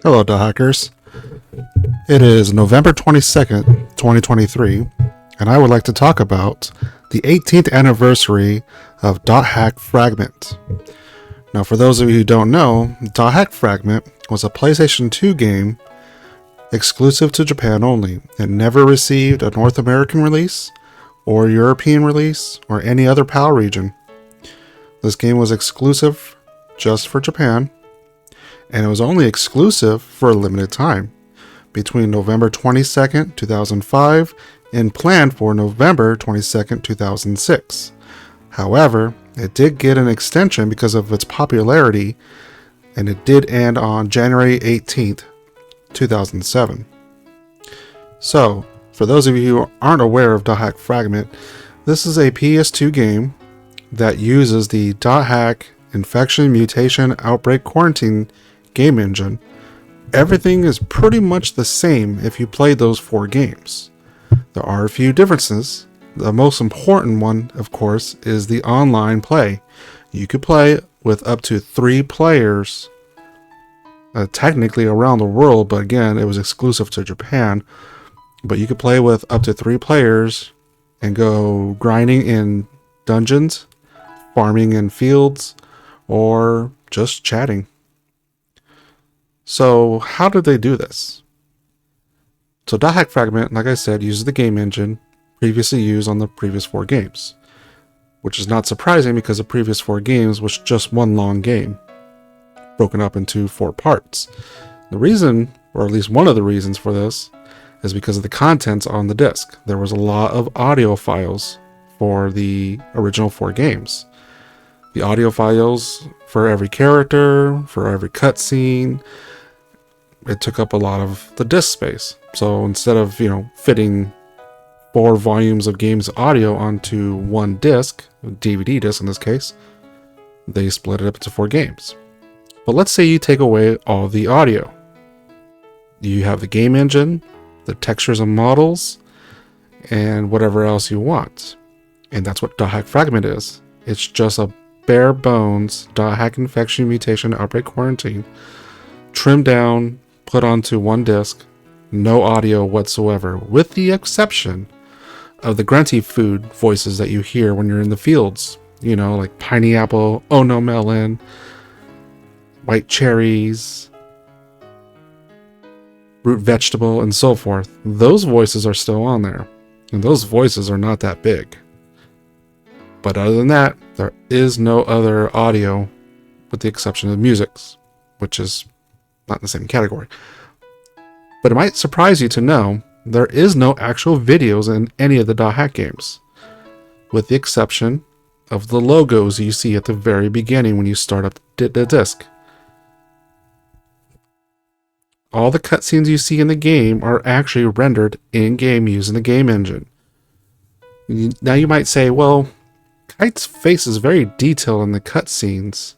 Hello, Dohackers. It is November 22nd, 2023, and I would like to talk about the 18th anniversary of Dothack Fragment. Now, for those of you who don't know, Dothack Fragment was a PlayStation 2 game exclusive to Japan only. It never received a North American release, or European release, or any other PAL region. This game was exclusive just for Japan, and it was only exclusive for a limited time, between November 22nd, 2005, and planned for November 22nd, 2006. However, it did get an extension because of its popularity, and it did end on January 18th, 2007. So, for those of you who aren't aware of Dothack Fragment, this is a PS2 game that uses the Dothack Infection, Mutation, Outbreak, Quarantine game engine. Everything is pretty much the same if you played those 4 games. There are a few differences. The most important one, of course, is the online play. You could play with up to 3 players, technically around the world, but again, it was exclusive to Japan. But you could play with up to 3 players and go grinding in dungeons, farming in fields, or just chatting. So how did they do this? So Dothack Fragment, like I said, uses the game engine previously used on the previous 4 games, which is not surprising because the previous 4 games was just one long game, broken up into 4 parts. The reason, or at least one of the reasons for this, is because of the contents on the disc. There was a lot of audio files for the original 4 games. The audio files for every character, for every cutscene, it took up a lot of the disk space. So instead of, fitting 4 volumes of games audio onto one disc, a DVD disc in this case, they split it up into 4 games. But let's say you take away all the audio. You have the game engine, the textures and models, and whatever else you want. And that's what Dothack Fragment is. It's just a bare bones Dothack Infection, Mutation, Outbreak, Quarantine, trimmed down, put onto one disc, no audio whatsoever, with the exception of the grunty food voices that you hear when you're in the fields. Like piney apple, oh no melon, white cherries, root vegetable, and so forth. Those voices are still on there, and those voices are not that big. But other than that, there is no other audio with the exception of musics, which is not in the same category. But it might surprise you to know there is no actual videos in any of the Dothack games, with the exception of the logos you see at the very beginning when you start up the disc. All the cutscenes you see in the game are actually rendered in-game using the game engine. Now you might say, well, Kite's face is very detailed in the cutscenes,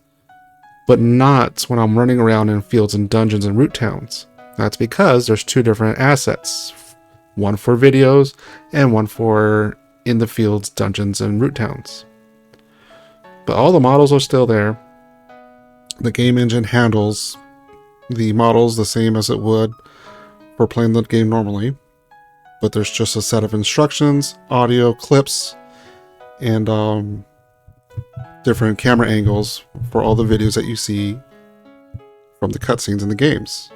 but not when I'm running around in fields and dungeons and root towns. That's because there's 2 different assets. One for videos and one for in the fields, dungeons, and root towns. But all the models are still there. The game engine handles the models the same as it would for playing the game normally. But there's just a set of instructions, audio, clips, and different camera angles for all the videos that you see from the cutscenes in the games.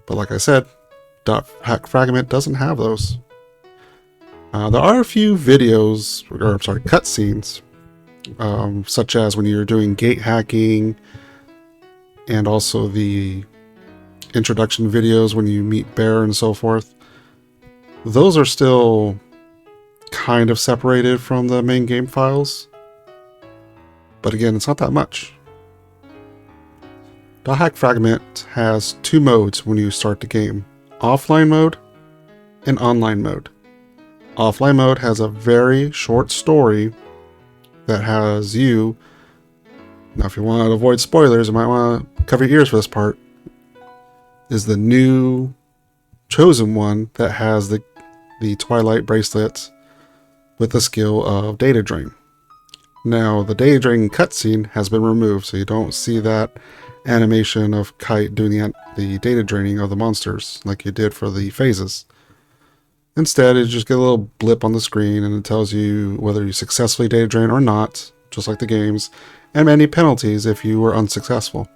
But like I said, Dothack Fragment doesn't have those. There are a few cutscenes, such as when you're doing gate hacking, and also the introduction videos when you meet Bear and so forth. Those are still kind of separated from the main game files. But again, it's not that much. Dothack Fragment has 2 modes when you start the game: offline mode and online mode. Offline mode has a very short story that has you. Now, if you want to avoid spoilers, you might want to cover your ears for this part. Is the new chosen one that has the Twilight bracelet with the skill of Data Drain. Now, the Data Drain cutscene has been removed, so you don't see that animation of Kite doing the data draining of the monsters like you did for the phases. Instead, you just get a little blip on the screen and it tells you whether you successfully data drain or not, just like the games, and any penalties if you were unsuccessful.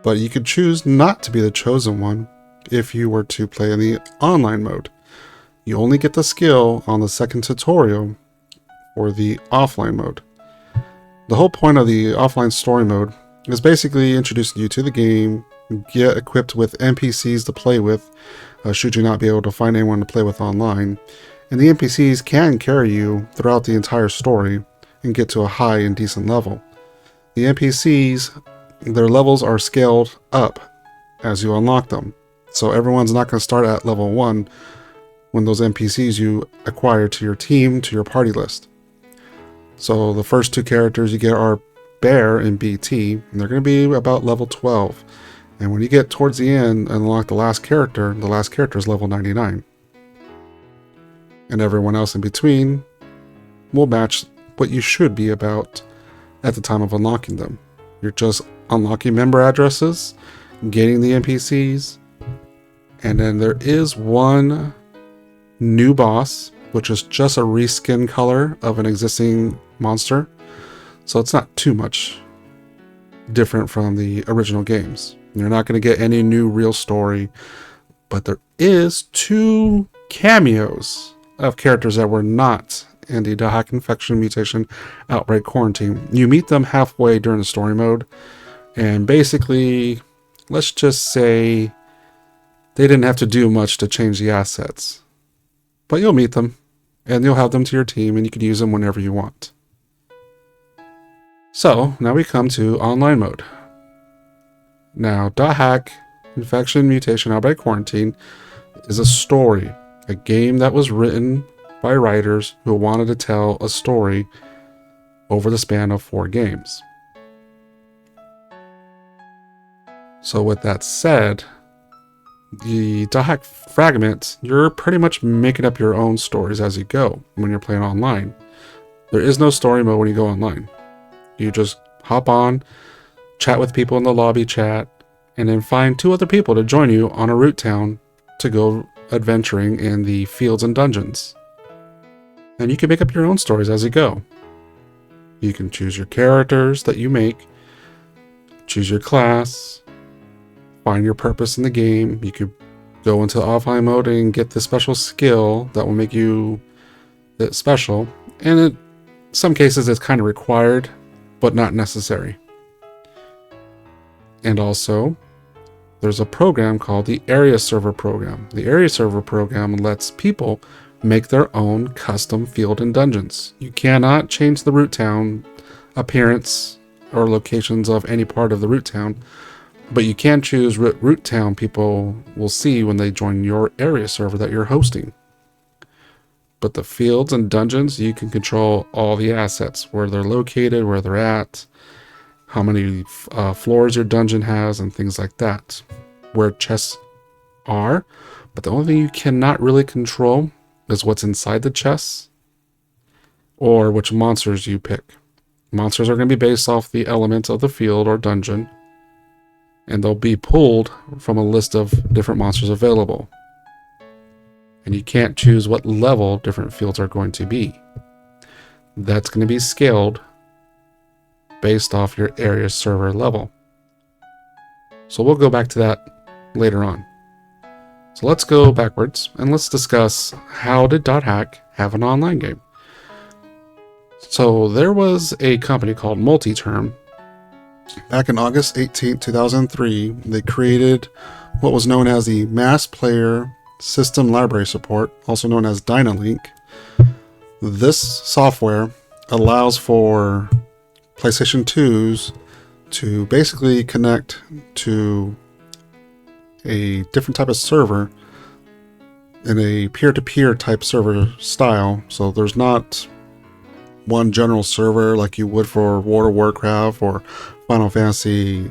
But you could choose not to be the chosen one if you were to play in the online mode. You only get the skill on the second tutorial for the offline mode. The whole point of the offline story mode is basically introducing you to the game, get equipped with NPCs to play with, should you not be able to find anyone to play with online. And the NPCs can carry you throughout the entire story and get to a high and decent level. The NPCs, their levels are scaled up as you unlock them. So everyone's not going to start at level 1 when those NPCs you acquire to your team, to your party list. So the first 2 characters you get are Bear and BT, and they're going to be about level 12. And when you get towards the end and unlock the last character is level 99. And everyone else in between will match what you should be about at the time of unlocking them. You're just unlocking member addresses, getting the NPCs, and then there is one new boss, which is just a reskin color of an existing monster. So it's not too much different from the original games. You're not going to get any new real story, but there is 2 cameos of characters that were not in the Dothack Infection Mutation Outbreak Quarantine. You meet them halfway during the story mode, and basically, let's just say they didn't have to do much to change the assets. But you'll meet them, and you'll have them to your team, and you can use them whenever you want. So, now we come to online mode. Now, Dothack Infection Mutation Outbreak Quarantine is a story, a game that was written by writers who wanted to tell a story over the span of 4 games. So with that said, the Dothack fragment, you're pretty much making up your own stories as you go when you're playing online. There is no story mode when you go online. You just hop on, chat with people in the lobby chat, and then find 2 other people to join you on a route town to go adventuring in the fields and dungeons. And you can make up your own stories as you go. You can choose your characters that you make, choose your class, find your purpose in the game. You could go into offline mode and get the special skill that will make you special. And in some cases it's kind of required, but not necessary. And also, there's a program called the Area Server Program. The Area Server Program lets people make their own custom field and dungeons. You cannot change the root town appearance or locations of any part of the root town, but you can choose root town people will see when they join your area server that you're hosting. But the fields and dungeons, you can control all the assets, where they're located, where they're at, how many floors your dungeon has, and things like that. Where chests are, but the only thing you cannot really control is what's inside the chests or which monsters you pick. Monsters are going to be based off the elements of the field or dungeon, and they'll be pulled from a list of different monsters available. And you can't choose what level different fields are going to be. That's going to be scaled based off your area server level. So we'll go back to that later on. So let's go backwards and let's discuss, how did Dothack have an online game? So there was a company called Multiterm. Back in August 18, 2003, they created what was known as the Mass Player System Library Support, also known as Dynalink. This software allows for PlayStation 2s to basically connect to a different type of server in a peer-to-peer type server style. So there's not one general server like you would for World of Warcraft or Final Fantasy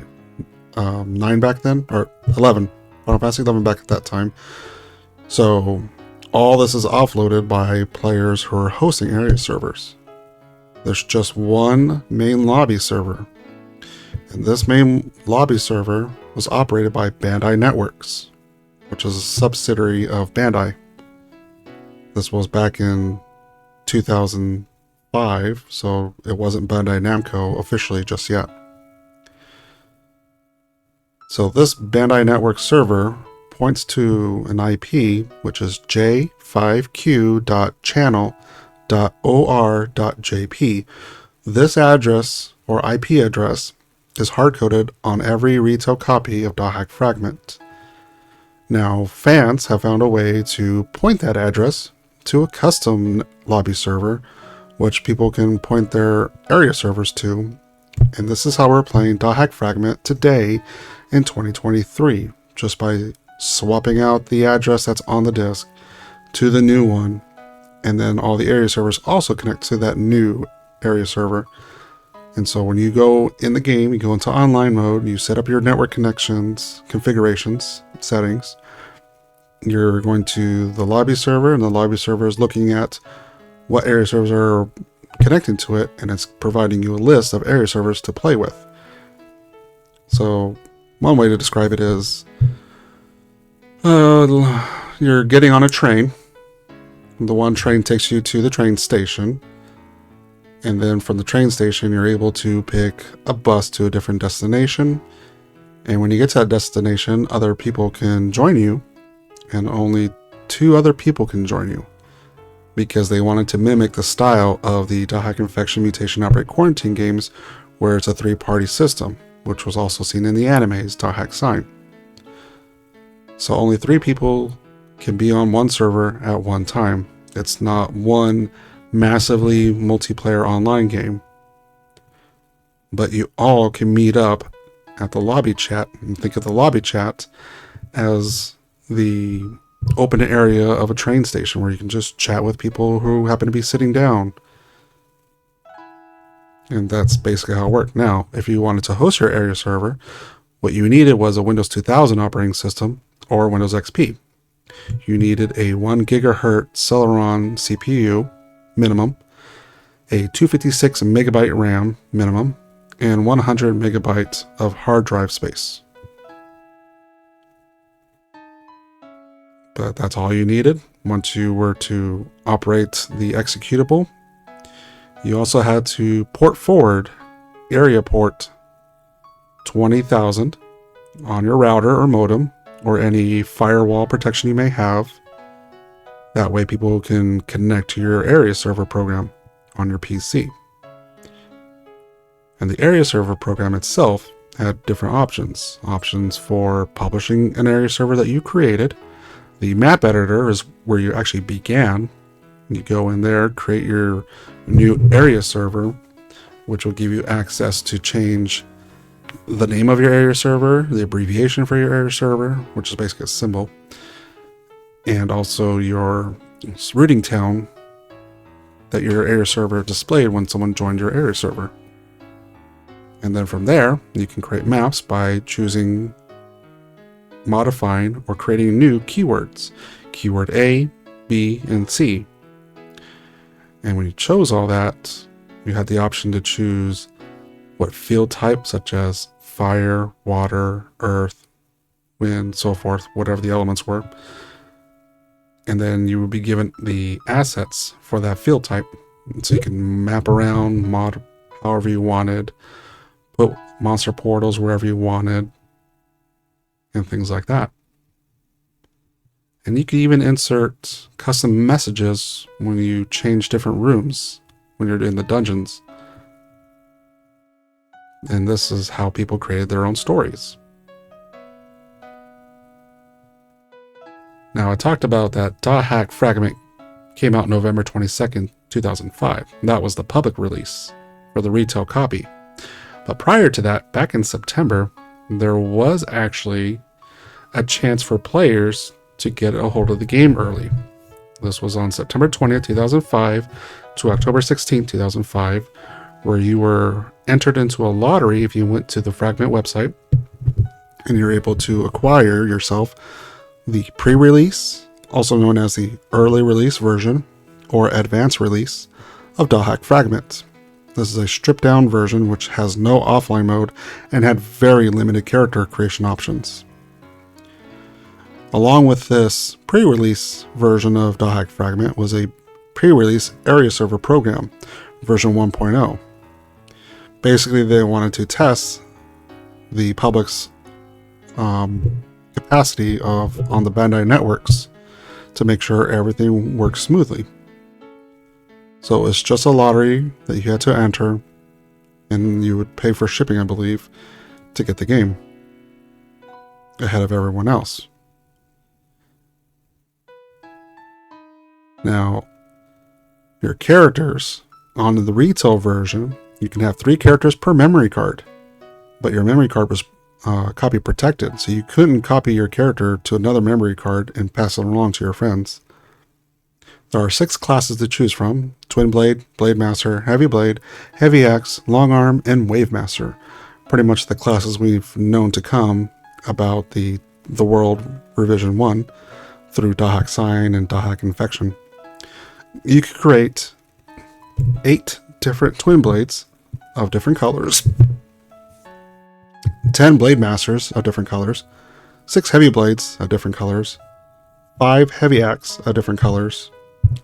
9 back then, or 11. Final Fantasy 11 back at that time. So all this is offloaded by players who are hosting area servers. There's just one main lobby server, and this main lobby server was operated by Bandai Networks, which is a subsidiary of Bandai. This was back in 2005, so it wasn't Bandai Namco officially just yet. So this Bandai Network server points to an IP, which is j5q.channel.or.jp. This address, or IP address, is hard-coded on every retail copy of Dothack Fragment. Now, fans have found a way to point that address to a custom lobby server, which people can point their area servers to. And this is how we're playing Dothack Fragment today in 2023, just by swapping out the address that's on the disk to the new one, and then all the area servers also connect to that new area server. And so when you go in the game, you go into online mode, you set up your network connections, configurations, settings. You're going to the lobby server, and the lobby server is looking at what area servers are connecting to it, and it's providing you a list of area servers to play with. So one way to describe it is you're getting on a train. The one train takes you to the train station, and then from the train station you're able to pick a bus to a different destination. And when you get to that destination, other people can join you, and only 2 other people can join you, because they wanted to mimic the style of the Dothack Infection, Mutation, Outbreak, Quarantine games, where it's a 3-party system, which was also seen in the animes Dothack Sign. So only 3 people can be on one server at one time. It's not one massively multiplayer online game, but you all can meet up at the lobby chat, and think of the lobby chat as the open area of a train station where you can just chat with people who happen to be sitting down. And that's basically how it worked. Now, if you wanted to host your area server, what you needed was a Windows 2000 operating system or Windows XP. You needed a 1 gigahertz Celeron CPU minimum, a 256 megabyte RAM minimum, and 100 megabytes of hard drive space. But that's all you needed. Once you were to operate the executable, you also had to port forward area port 20,000 on your router or modem, or any firewall protection you may have. That way people can connect to your area server program on your PC. And the area server program itself had different options. Options for publishing an area server that you created. The map editor is where you actually began. You go in there, create your new area server, which will give you access to change the name of your area server, the abbreviation for your area server, which is basically a symbol, and also your routing town that your area server displayed when someone joined your area server. And then from there, you can create maps by choosing, modifying, or creating new keywords. Keyword A, B, and C. And when you chose all that, you had the option to choose what field type, such as fire, water, earth, wind, so forth, whatever the elements were. And then you would be given the assets for that field type. So you can map around, mod however you wanted, put monster portals wherever you wanted, and things like that. And you can even insert custom messages when you change different rooms when you're in the dungeons. And this is how people created their own stories. Now, I talked about that Dothack Fragment came out November 22nd, 2005. That was the public release for the retail copy. But prior to that, back in September, there was actually a chance for players to get a hold of the game early. This was on September 20th, 2005 to October 16th, 2005, where you were entered into a lottery if you went to the Fragment website, and you're able to acquire yourself the pre-release, also known as the early release version or advanced release of Dothack Fragment. This is a stripped down version which has no offline mode and had very limited character creation options. Along with this pre-release version of Dothack Fragment was a pre-release area server program, version 1.0. Basically, they wanted to test the public's capacity on the Bandai networks to make sure everything works smoothly. So it's just a lottery that you had to enter, and you would pay for shipping, I believe, to get the game ahead of everyone else. Now, your characters on the retail version, you can have 3 characters per memory card, but your memory card was copy protected, so you couldn't copy your character to another memory card and pass it along to your friends. There are 6 classes to choose from: Twin Blade, Blade Master, Heavy Blade, Heavy Axe, Long Arm, and Wave Master. Pretty much the classes we've known to come about the World Revision 1 through Dothack Sign and Dothack Infection. You could create 8 different Twin Blades of different colors, 10 Blade Masters of different colors, 6 Heavy Blades of different colors, 5 Heavy Axe of different colors,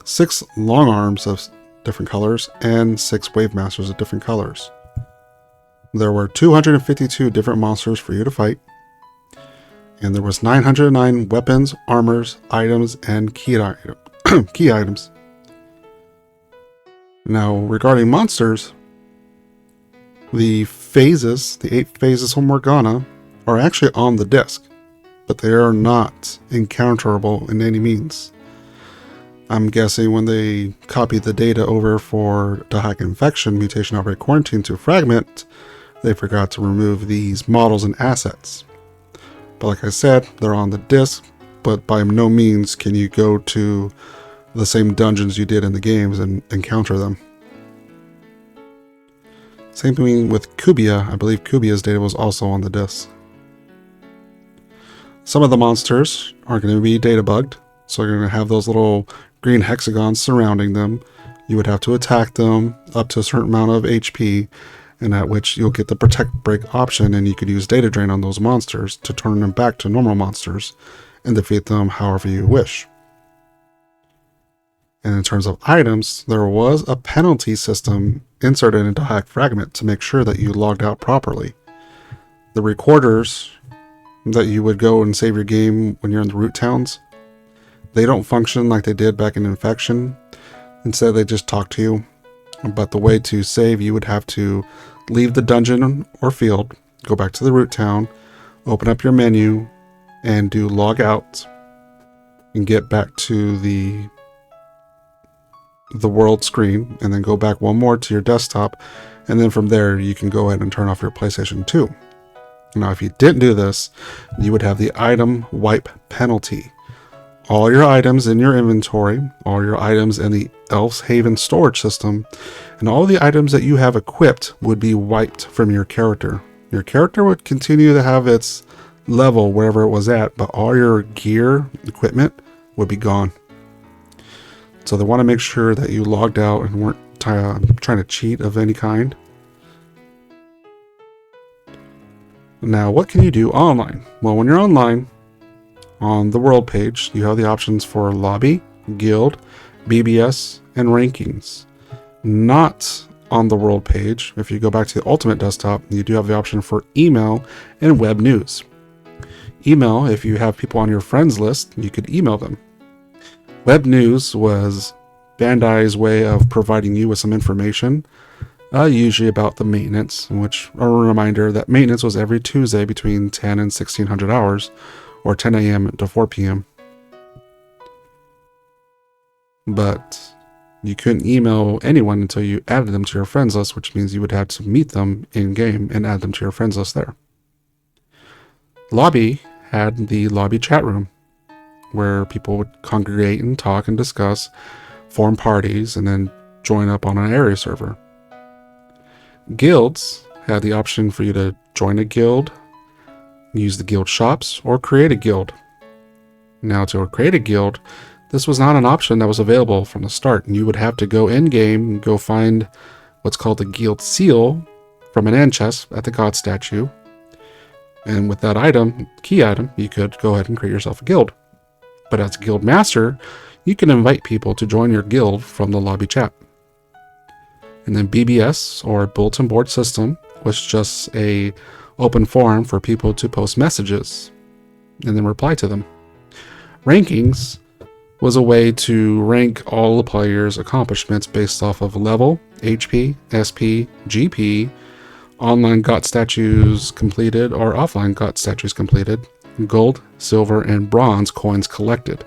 6 Long Arms of different colors, and 6 Wave Masters of different colors. There were 252 different monsters for you to fight, and there was 909 weapons, armors, items, and key items. Now, regarding monsters, the 8 phases from Morgana are actually on the disc, but they are not encounterable in any means. I'm guessing when they copied the data over for Dothack Infection, Mutation Outbreak Quarantine to Fragment, they forgot to remove these models and assets. But like I said, they're on the disc, but by no means can you go to the same dungeons you did in the games and encounter them. Same thing with Kubia. I believe Kubia's data was also on the disc. Some of the monsters are going to be data bugged, so you're going to have those little green hexagons surrounding them. You would have to attack them up to a certain amount of HP, and at which you'll get the Protect Break option, and you could use Data Drain on those monsters to turn them back to normal monsters and defeat them however you wish. And in terms of items, there was a penalty system inserted into Dothack Fragment to make sure that you logged out properly. The recorders that you would go and save your game when you're in the root towns, they don't function like they did back in Infection. Instead, they just talk to you. But the way to save, you would have to leave the dungeon or field, go back to the root town, open up your menu, and do log out, and get back to the world screen, and then go back one more to your desktop, and then from there you can go ahead and turn off your PlayStation 2. Now, if you didn't do this, you would have the item wipe penalty. All your items in your inventory, all your items in the Elf's Haven storage system, and all the items that you have equipped would be wiped from your character. Your character would continue to have its level wherever it was at, but all your gear, equipment, would be gone. So they want to make sure that you logged out and weren't trying to cheat of any kind. Now, what can you do online? Well, when you're online, on the world page, you have the options for lobby, guild, BBS, and rankings. Not on the world page. If you go back to the Ultimate desktop, you do have the option for email and web news. Email, if you have people on your friends list, you could email them. Web news was Bandai's way of providing you with some information, usually about the maintenance, which a reminder that maintenance was every Tuesday between 10 and 1600 hours, or 10 a.m. to 4 p.m. But you couldn't email anyone until you added them to your friends list, which means you would have to meet them in-game and add them to your friends list there. Lobby had the lobby chat room, where people would congregate and talk and discuss, form parties, and then join up on an area server. Guilds had the option for you to join a guild, use the guild shops, or create a guild. Now, to create a guild, this was not an option that was available from the start, and you would have to go in-game and go find what's called a guild seal from an end chest at the god statue. And with that item, key item, you could go ahead and create yourself a guild. But as a guild master, you can invite people to join your guild from the lobby chat. And then BBS, or bulletin board system, was just a open forum for people to post messages and then reply to them. Rankings was a way to rank all the players' accomplishments based off of level, HP, SP, GP, online got statues completed or offline got statues completed, gold, silver, and bronze coins collected.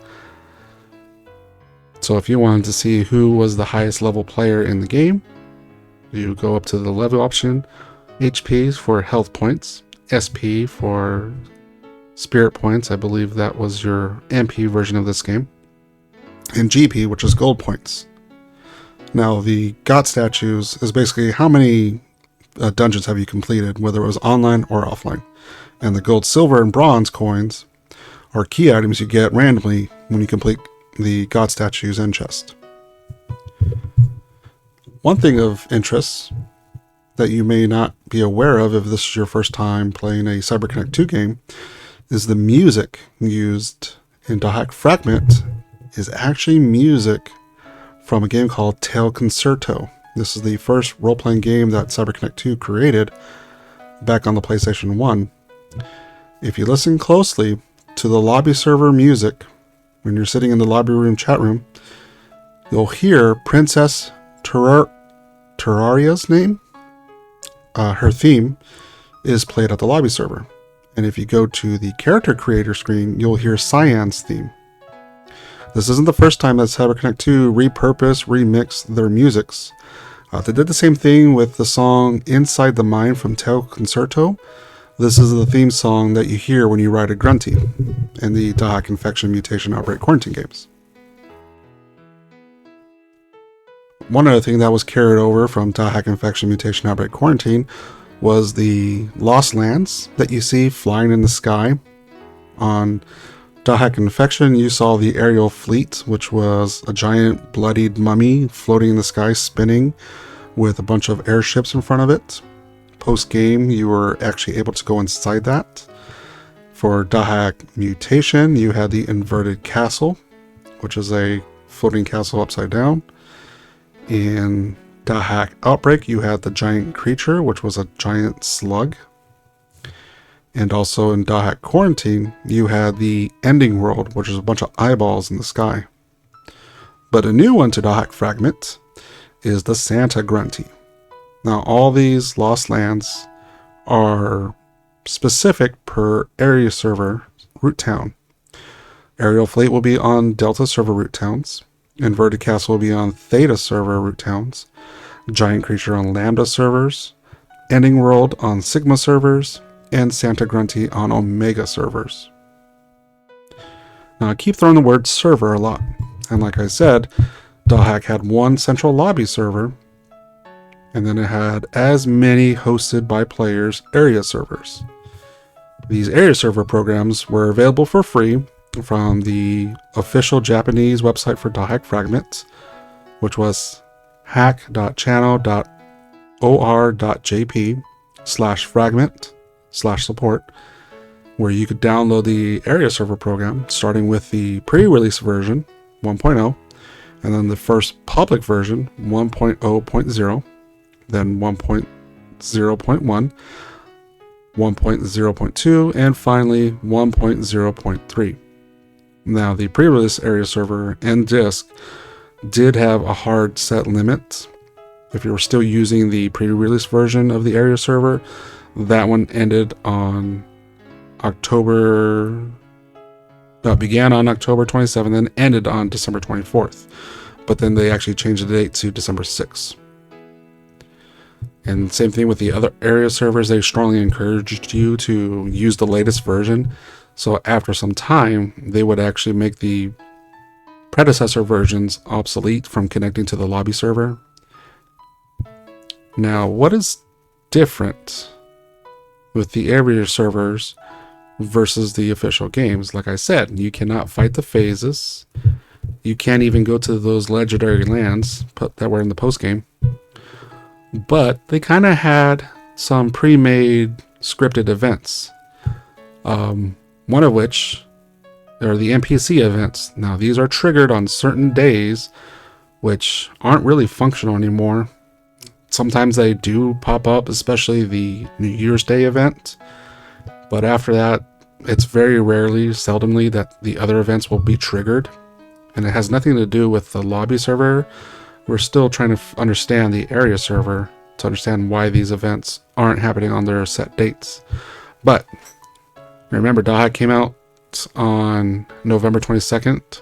So if you wanted to see who was the highest level player in the game, you go up to the level option, HPs for health points, SP for spirit points, I believe that was your MP version of this game, and GP, which is gold points. Now the got statues is basically how many dungeons have you completed, whether it was online or offline. And the gold, silver, and bronze coins are key items you get randomly when you complete the god statues end chest. One thing of interest that you may not be aware of if this is your first time playing a CyberConnect 2 game is the music used in Dothack Fragment is actually music from a game called Tail Concerto. This is the first role-playing game that CyberConnect 2 created back on the PlayStation 1. If you listen closely to the lobby server music, when you're sitting in the lobby room chat room, you'll hear Princess Terraria's name. Her theme is played at the lobby server. And if you go to the character creator screen, you'll hear Cyan's theme. This isn't the first time that CyberConnect 2 repurposed, remixed their musics. They did the same thing with the song Inside the Mind from Tail Concerto. This is the theme song that you hear when you ride a Grunty in the Dothack Infection Mutation Outbreak Quarantine games. One other thing that was carried over from Dothack Infection Mutation Outbreak Quarantine was the Lost Lands that you see flying in the sky. On Dothack Infection, you saw the aerial fleet, which was a giant bloodied mummy floating in the sky, spinning with a bunch of airships in front of it. Post-game, you were actually able to go inside that. For Dothack Mutation, you had the inverted castle, which is a floating castle upside down. In Dothack Outbreak, you had the giant creature, which was a giant slug. And also in Dothack Quarantine, you had the ending world, which is a bunch of eyeballs in the sky. But a new one to Dothack Fragment is the Santa Grunty. Now, all these Lost Lands are specific per area server root town. Aerial Fleet will be on Delta server root towns. Inverted Castle will be on Theta server root towns. Giant Creature on Lambda servers. Ending World on Sigma servers. And Santa Grunty on Omega servers. Now, I keep throwing the word server a lot. And like I said, Dothack had one central lobby server, and then it had as many hosted by players area servers. These area server programs were available for free from the official Japanese website for Dothack Fragment, which was hack.channel.or.jp/fragment/support, where you could download the area server program, starting with the pre-release version 1.0, and then the first public version 1.0.0, then 1.0.1, 1.0.2, and finally 1.0.3. Now, the pre-release area server and disk did have a hard set limit. If you were still using the pre-release version of the area server, that one ended on began on October 27th and ended on December 24th. But then they actually changed the date to December 6th. And same thing with the other area servers, they strongly encouraged you to use the latest version. So after some time, they would actually make the predecessor versions obsolete from connecting to the lobby server. Now, what is different with the area servers versus the official games? Like I said, you cannot fight the phases. You can't even go to those legendary lands that were in the post game. but they kind of had some pre-made scripted events. One of which are the NPC events. Now, these are triggered on certain days, which aren't really functional anymore. Sometimes they do pop up, especially the New Year's Day event. But after that, it's very rarely, seldomly, that the other events will be triggered. And it has nothing to do with the lobby server. We're still trying to understand the area server to understand why these events aren't happening on their set dates. But remember, Dothack came out on November 22nd.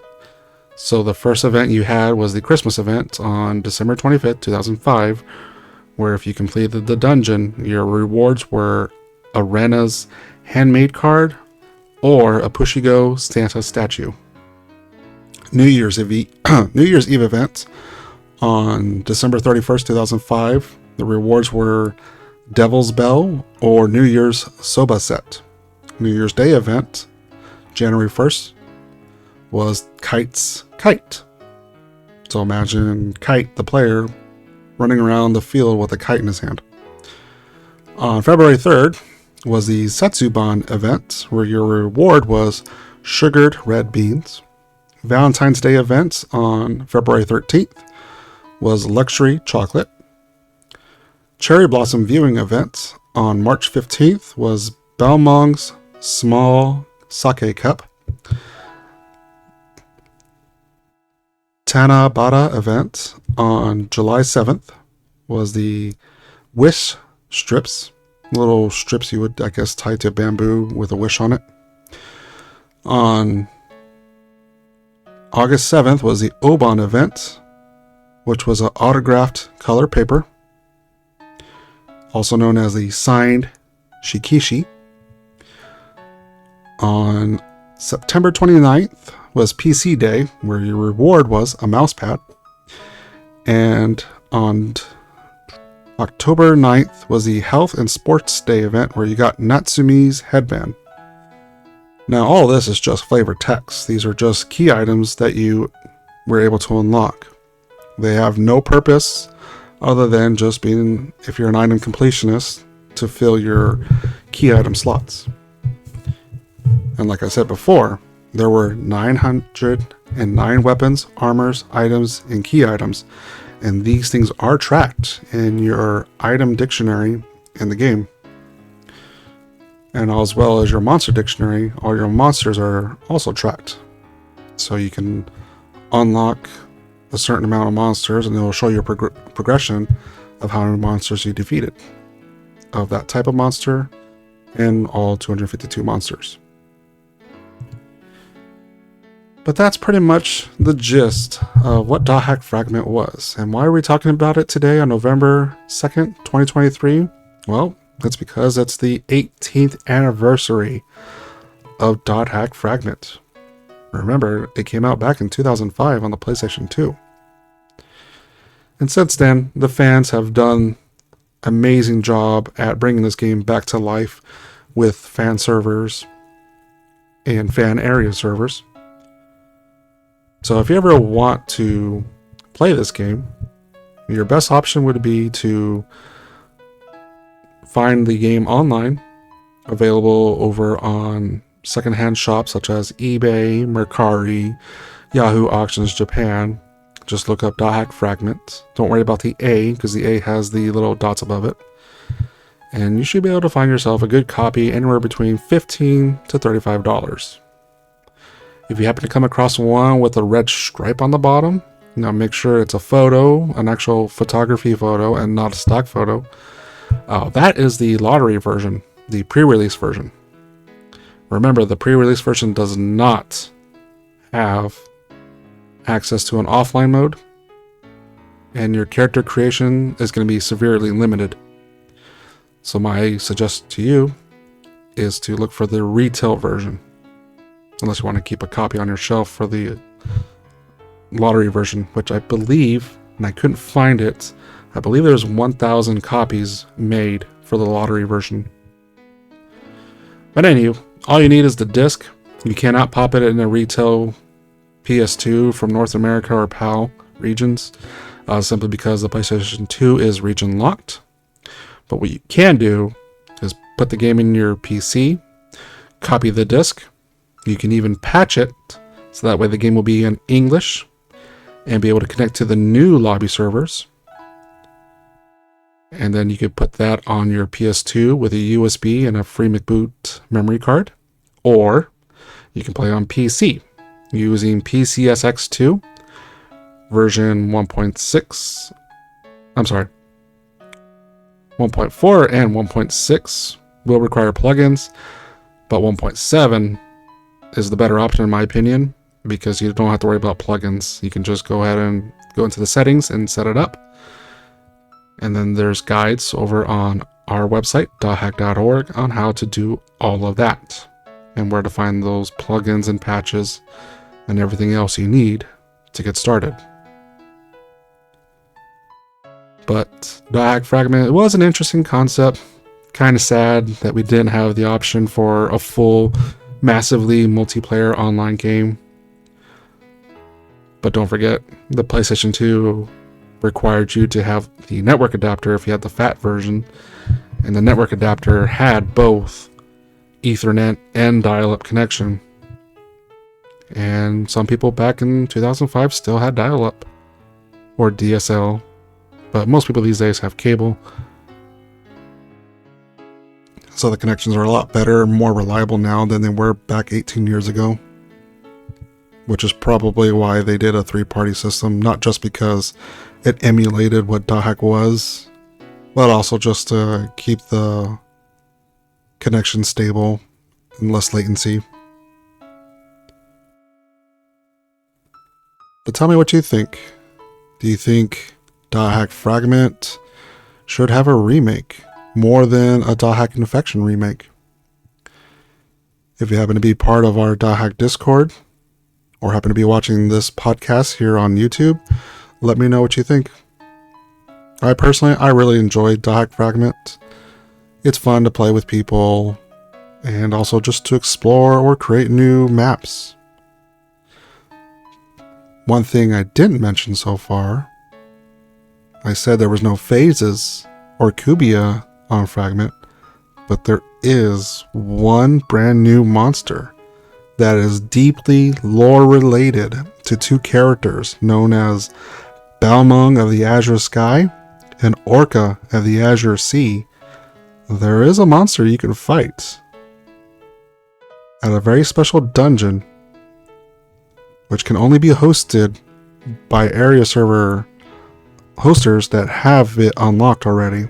So the first event you had was the Christmas event on December 25th, 2005, where if you completed the dungeon, your rewards were a Rena's handmade card or a Pushigo Santa statue. New Year's Eve event on December 31st, 2005. The rewards were Devil's Bell or New Year's Soba set. New Year's Day event, January 1st, was Kite's Kite. So imagine Kite, the player, running around the field with a kite in his hand. On February 3rd was the Setsuban event, where your reward was sugared red beans. Valentine's Day event on February 13th was luxury chocolate. Cherry Blossom viewing event on March 15th was Belmong's small sake cup. Tanabata event on July 7th was the wish strips. Little strips you would, I guess, tie to bamboo with a wish on it. On August 7th was the Oban event, which was an autographed color paper, also known as the signed shikishi. On September 29th was PC Day, where your reward was a mouse pad. And on October 9th was the Health and Sports Day event, where you got Natsumi's headband. Now, all this is just flavor text. These are just key items that you were able to unlock. They have no purpose other than just being, if you're an item completionist, to fill your key item slots. And like I said before, there were 909 weapons, armors, items, and key items. And these things are tracked in your item dictionary in the game. And as well as your monster dictionary, all your monsters are also tracked. So you can unlock a certain amount of monsters, and it will show you a progression of how many monsters you defeated of that type of monster and all 252 monsters. But that's pretty much the gist of what Dothack Fragment was. And why are we talking about it today on November 2nd, 2023? Well, that's because it's the 18th anniversary of Dothack Fragment. Remember, it came out back in 2005 on the PlayStation 2. And since then, the fans have done an amazing job at bringing this game back to life with fan servers and fan area servers. So if you ever want to play this game, your best option would be to find the game online, available over on secondhand shops such as eBay, Mercari, Yahoo Auctions Japan. Just look up Dothack Fragment. Don't worry about the A, because the A has the little dots above it. And you should be able to find yourself a good copy anywhere between $15 to $35. If you happen to come across one with a red stripe on the bottom, make sure it's a photo, an actual photography photo, and not a stock photo. That is the lottery version, the pre-release version. Remember, the pre-release version does not have access to an offline mode, and your character creation is going to be severely limited. So my suggestion to you is to look for the retail version, unless you want to keep a copy on your shelf for the lottery version, which I believe, and I couldn't find it, I believe there's 1,000 copies made for the lottery version. But anyway, all you need is the disc. You cannot pop it in a retail PS2 from North America or PAL regions. simply because the PlayStation 2 is region locked. But what you can do is put the game in your PC, copy the disc. You can even patch it so that way the game will be in English and be able to connect to the new lobby servers. And then you could put that on your PS2 with a USB and a free McBoot memory card. Or you can play on PC using PCSX2 version 1.6. I'm sorry. 1.4 and 1.6 will require plugins, but 1.7 is the better option in my opinion because you don't have to worry about plugins. You can just go ahead and go into the settings and set it up. And then there's guides over on our website, dothack.org, on how to do all of that and where to find those plugins and patches and everything else you need to get started. But Dothack Fragment, it was an interesting concept. Kind of sad that we didn't have the option for a full, massively multiplayer online game. But don't forget, the PlayStation 2 required you to have the network adapter if you had the fat version. And the network adapter had both Ethernet and dial-up connection. And some people back in 2005 still had dial-up or DSL. But most people these days have cable. So the connections are a lot better, more reliable now than they were back 18 years ago. Which is probably why they did a 3-party system, not just because it emulated what Dothack was, but also just to keep the connection stable and less latency. But tell me what you think. Do you think Dothack Fragment should have a remake, more than a Dothack Infection remake? If you happen to be part of our Dothack Discord, or happen to be watching this podcast here on YouTube, let me know what you think. I really enjoyed Dothack Fragment. It's fun to play with people, and also just to explore or create new maps. One thing I didn't mention so far, I said there was no phases or cubia on Fragment, but there is one brand new monster that is deeply lore related to 2 characters known as Balmung of the Azure Sky and Orca of the Azure Sea. There is a monster you can fight at a very special dungeon, which can only be hosted by area server hosters that have it unlocked already.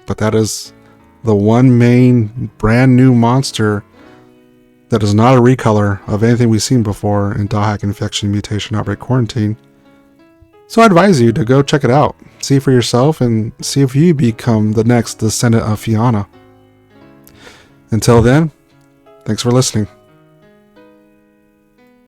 But that is the one main brand new monster that is not a recolor of anything we've seen before in Dothack Infection Mutation Outbreak Quarantine. So I advise you to go check it out, see for yourself, and see if you become the next descendant of Fiona. Until then, thanks for listening.